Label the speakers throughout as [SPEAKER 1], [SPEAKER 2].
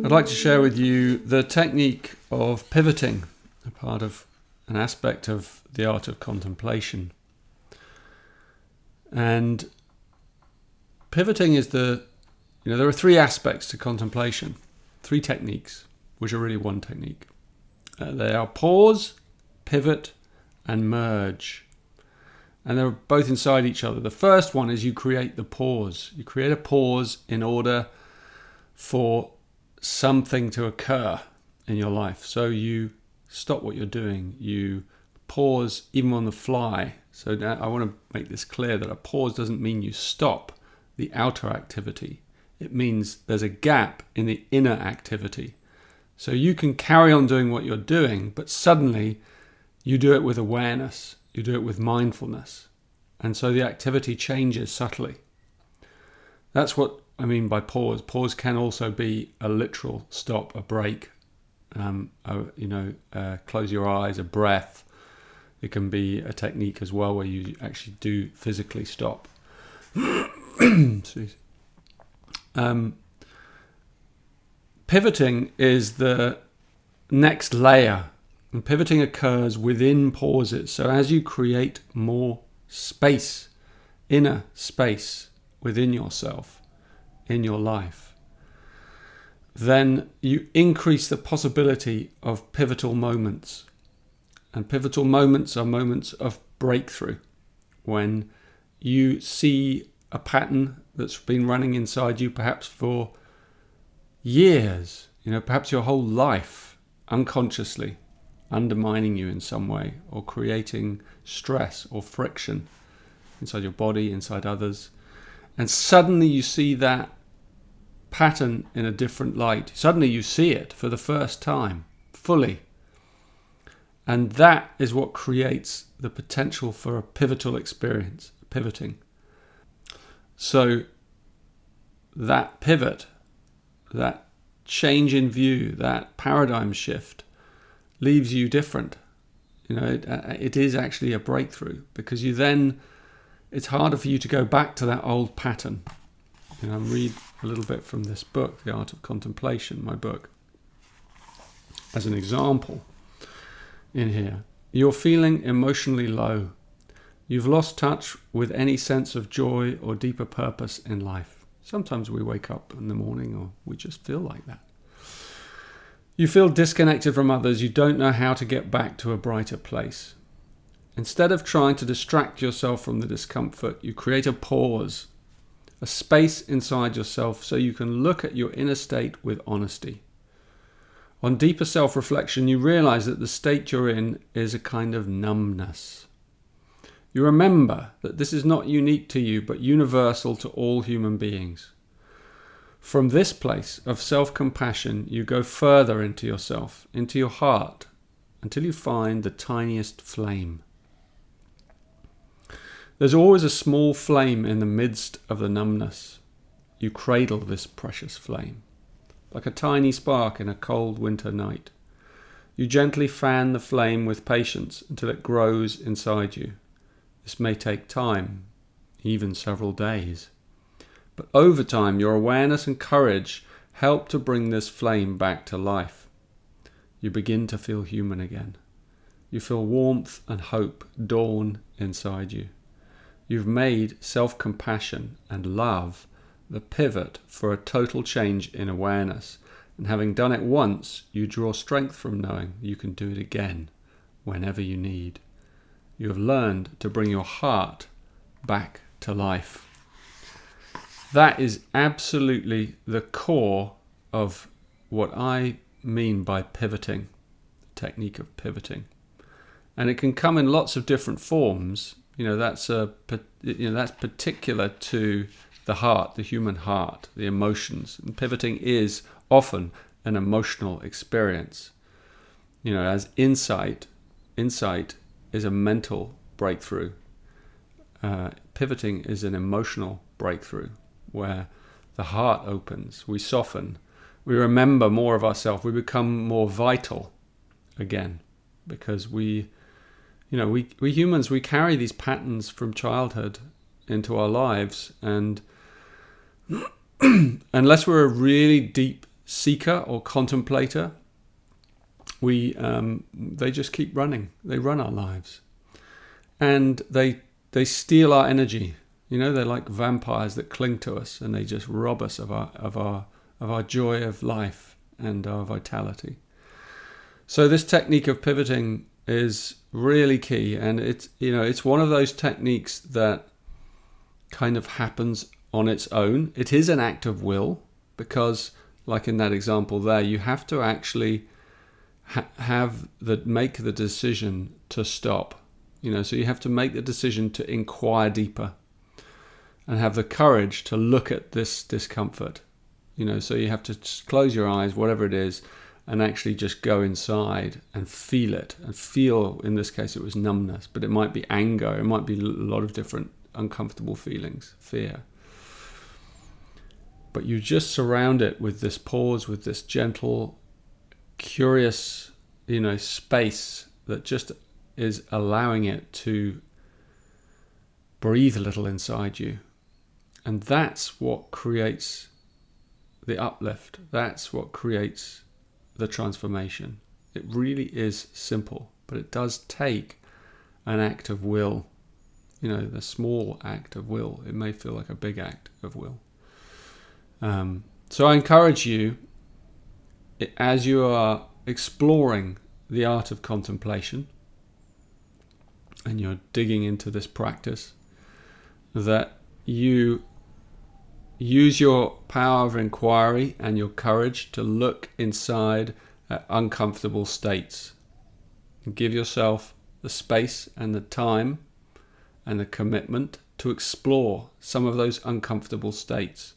[SPEAKER 1] I'd like to share with you the technique of pivoting, a part of an aspect of the art of contemplation. And pivoting is there are three aspects to contemplation, three techniques, which are really one technique. They are pause, pivot, and merge. And they're both inside each other. The first one is you create the pause. You create a pause in order for something to occur in your life. So you stop what you're doing. You pause even on the fly. So now I want to make this clear that a pause doesn't mean you stop the outer activity. It means there's a gap in the inner activity. So you can carry on doing what you're doing, but suddenly you do it with awareness. You do it with mindfulness. And so the activity changes subtly. That's what I mean by pause. Pause can also be a literal stop, a break, close your eyes, a breath. It can be a technique as well where you actually do physically stop. Pivoting is the next layer. And pivoting occurs within pauses. So as you create more space, inner space within yourself, in your life, then you increase the possibility of pivotal moments. And pivotal moments are moments of breakthrough. When you see a pattern that's been running inside you perhaps for years, perhaps your whole life, unconsciously, undermining you in some way or creating stress or friction inside your body, inside others. And suddenly you see that pattern in a different light. Suddenly you see it for the first time, fully. And that is what creates the potential for a pivotal experience, pivoting. So that pivot, that change in view, that paradigm shift, leaves you different. It is actually a breakthrough, because it's harder for you to go back to that old pattern. Read a little bit from this book, The Art of Contemplation, my book, as an example in here. You're feeling emotionally low. You've lost touch with any sense of joy or deeper purpose in life. Sometimes we wake up in the morning or we just feel like that. You feel disconnected from others. You don't know how to get back to a brighter place. Instead of trying to distract yourself from the discomfort, you create a pause, a space inside yourself so you can look at your inner state with honesty. On deeper self-reflection, you realize that the state you're in is a kind of numbness. You remember that this is not unique to you, but universal to all human beings. From this place of self-compassion, you go further into yourself, into your heart, until you find the tiniest flame. There's always a small flame in the midst of the numbness. You cradle this precious flame, like a tiny spark in a cold winter night. You gently fan the flame with patience until it grows inside you. This may take time, even several days. But over time, your awareness and courage help to bring this flame back to life. You begin to feel human again. You feel warmth and hope dawn inside you. You've made self-compassion and love the pivot for a total change in awareness. And having done it once, you draw strength from knowing you can do it again whenever you need. You have learned to bring your heart back to life. That is absolutely the core of what I mean by pivoting, the technique of pivoting. And it can come in lots of different forms. That's particular to the heart, the human heart, the emotions. And pivoting is often an emotional experience. As insight is a mental breakthrough. Pivoting is an emotional breakthrough, where the heart opens, we soften, we remember more of ourselves, we become more vital again, because we humans, we carry these patterns from childhood into our lives, and unless we're a really deep seeker or contemplator, they just keep running. They run our lives, and they steal our energy. They're like vampires that cling to us, and they just rob us of our joy of life and our vitality. So this technique of pivoting is really key, and it's one of those techniques that kind of happens on its own. It is an act of will, because like in that example there, you have to actually make the decision to stop. So you have to make the decision to inquire deeper and have the courage to look at this discomfort. So you have to close your eyes, whatever it is, and actually just go inside and feel it. And feel, in this case, it was numbness, but it might be anger. It might be a lot of different uncomfortable feelings, fear. But you just surround it with this pause, with this gentle, curious, space that just is allowing it to breathe a little inside you. And that's what creates the uplift. That's what creates the transformation. It really is simple, but it does take an act of will. The small act of will. It may feel like a big act of will. So I encourage you, as you are exploring the art of contemplation and you're digging into this practice, that you use your power of inquiry and your courage to look inside at uncomfortable states, and give yourself the space and the time and the commitment to explore some of those uncomfortable states.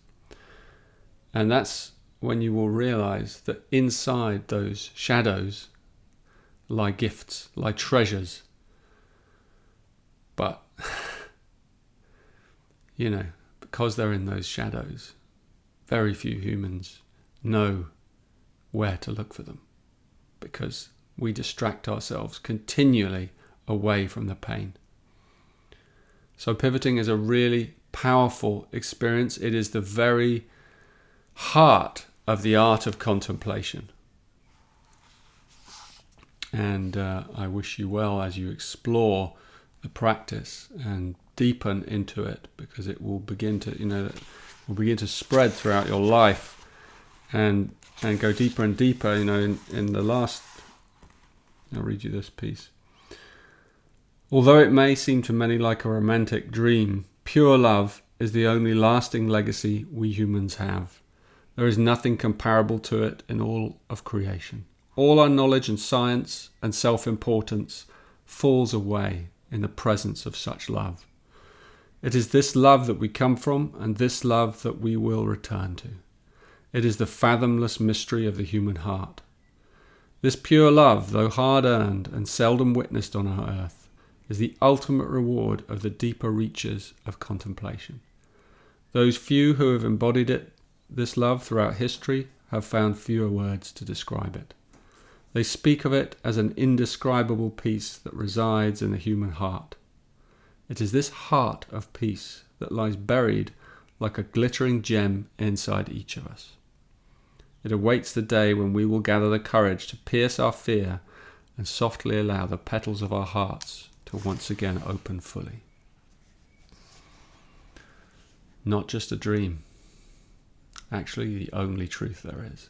[SPEAKER 1] And that's when you will realize that inside those shadows lie gifts, lie treasures. But, because they're in those shadows, very few humans know where to look for them, because we distract ourselves continually away from the pain. So pivoting is a really powerful experience. It is the very heart of the art of contemplation. And I wish you well as you explore the practice and deepen into it, because it will begin to spread throughout your life and go deeper and deeper. In the last, I'll read you this piece. Although it may seem to many like a romantic dream, pure love is the only lasting legacy we humans have. There is nothing comparable to it in all of creation. All our knowledge and science and self-importance falls away in the presence of such love. It is this love that we come from, and this love that we will return to. It is the fathomless mystery of the human heart. This pure love, though hard-earned and seldom witnessed on our earth, is the ultimate reward of the deeper reaches of contemplation. Those few who have embodied this love throughout history have found fewer words to describe it. They speak of it as an indescribable peace that resides in the human heart. It is this heart of peace that lies buried like a glittering gem inside each of us. It awaits the day when we will gather the courage to pierce our fear and softly allow the petals of our hearts to once again open fully. Not just a dream, actually the only truth there is.